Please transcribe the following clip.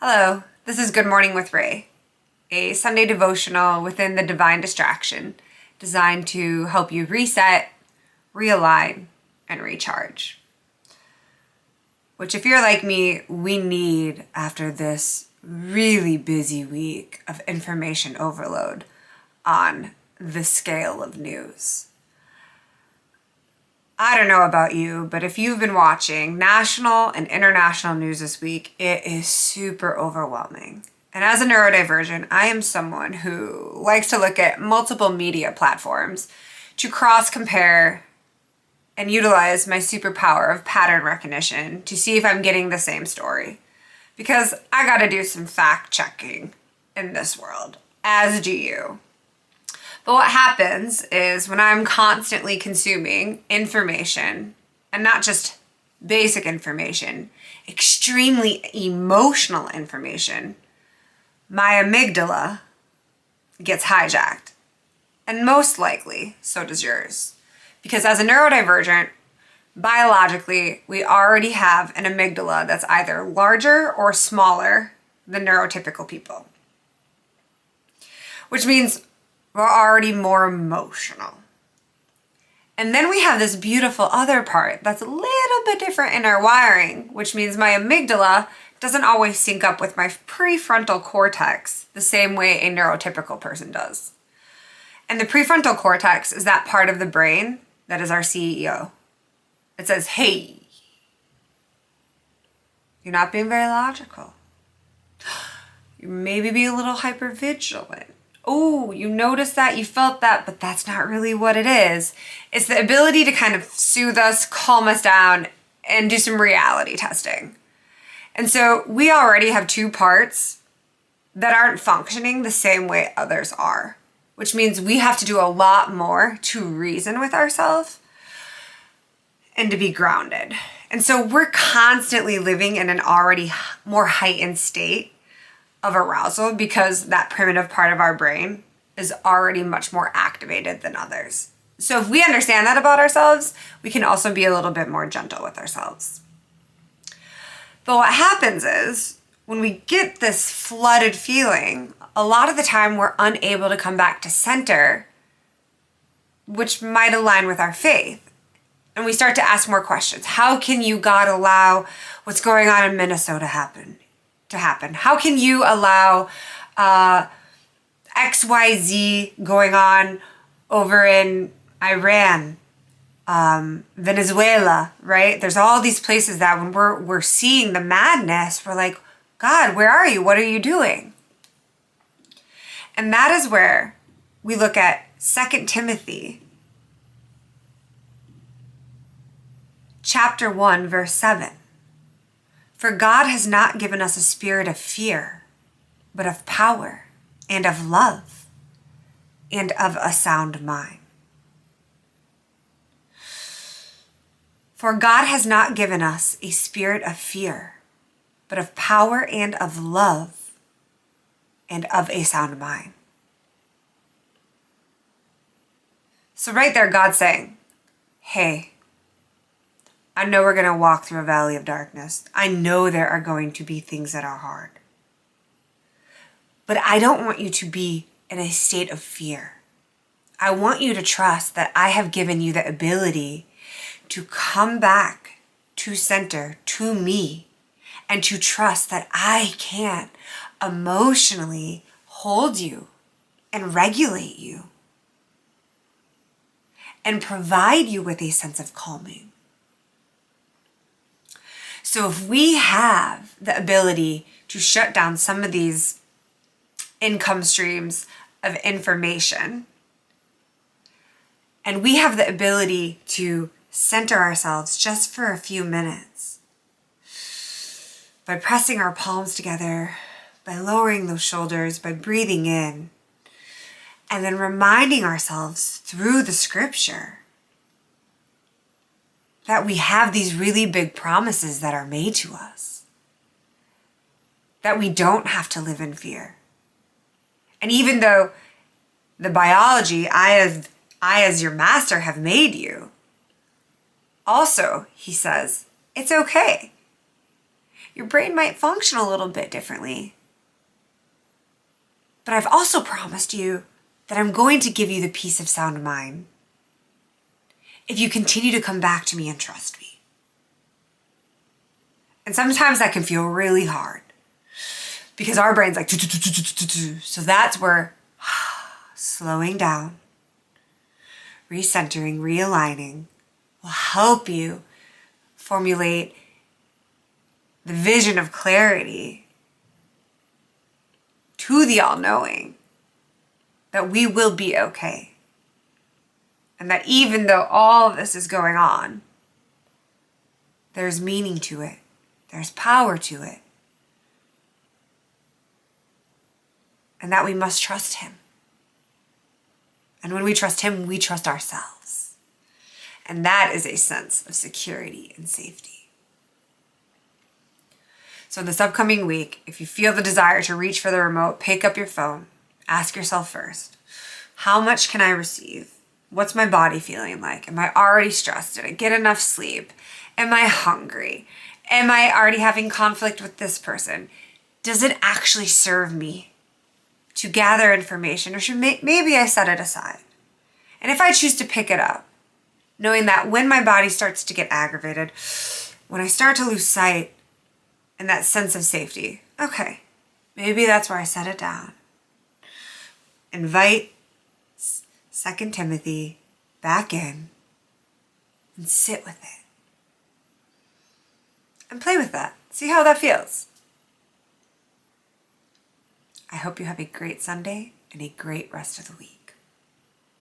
Hello, this is Good Morning with Ray, a Sunday devotional within the Divine Distraction designed to help you reset, realign, and recharge. Which, if you're like me, we need after this really busy week of information overload on the scale of news. I don't know about you, but if you've been watching national and international news this week, it is super overwhelming. And as a neurodivergent, I am someone who likes to look at multiple media platforms to cross-compare and utilize my superpower of pattern recognition to see if I'm getting the same story. Because I gotta do some fact-checking in this world, as do you. But what happens is when I'm constantly consuming information, and not just basic information, extremely emotional information, my amygdala gets hijacked. And most likely, so does yours. Because as a neurodivergent, biologically, we already have an amygdala that's either larger or smaller than neurotypical people. Which means we're already more emotional. And then we have this beautiful other part that's a little bit different in our wiring, which means my amygdala doesn't always sync up with my prefrontal cortex the same way a neurotypical person does. And the prefrontal cortex is that part of the brain that is our CEO. It says, hey, you're not being very logical. You maybe being a little hypervigilant. Oh, you noticed that, you felt that, but that's not really what it is. It's the ability to kind of soothe us, calm us down, and do some reality testing. And so we already have two parts that aren't functioning the same way others are, which means we have to do a lot more to reason with ourselves and to be grounded. And so we're constantly living in an already more heightened state of arousal because that primitive part of our brain is already much more activated than others. So if we understand that about ourselves, we can also be a little bit more gentle with ourselves. But what happens is when we get this flooded feeling, a lot of the time we're unable to come back to center, which might align with our faith. And we start to ask more questions. How can you, God, allow what's going on in Minnesota to happen? How can you allow XYZ going on over in Iran, Venezuela, right? There's all these places that when we're seeing the madness, we're like, God, where are you? What are you doing? And that is where we look at 2 Timothy chapter 1, verse 7. For God has not given us a spirit of fear, but of power and of love and of a sound mind. For God has not given us a spirit of fear, but of power and of love and of a sound mind. So right there, God's saying, hey, I know we're going to walk through a valley of darkness. I know there are going to be things that are hard. But I don't want you to be in a state of fear. I want you to trust that I have given you the ability to come back to center, to me, and to trust that I can emotionally hold you and regulate you and provide you with a sense of calming. So if we have the ability to shut down some of these income streams of information, and we have the ability to center ourselves just for a few minutes by pressing our palms together, by lowering those shoulders, by breathing in, and then reminding ourselves through the scripture that we have these really big promises that are made to us, that we don't have to live in fear. And even though the biology, I as your master have made you, also, he says, it's okay. your brain might function a little bit differently. But I've also promised you that I'm going to give you the peace of sound mind if you continue to come back to me and trust me. And sometimes that can feel really hard because our brain's like, so that's where slowing down, recentering, realigning will help you formulate the vision of clarity to the all-knowing that we will be okay. And that even though all of this is going on, there's meaning to it. There's power to it. And that we must trust him. And when we trust him, we trust ourselves. And that is a sense of security and safety. So this upcoming week, if you feel the desire to reach for the remote, pick up your phone. Ask yourself first, how much can I receive? What's my body feeling like? Am I already stressed? Did I get enough sleep? Am I hungry? Am I already having conflict with this person? Does it actually serve me to gather information, or should maybe I set it aside? And if I choose to pick it up, knowing that when my body starts to get aggravated, when I start to lose sight and that sense of safety, okay, maybe that's where I set it down. Invite 2 Timothy back in and sit with it. And play with that. See how that feels. I hope you have a great Sunday and a great rest of the week.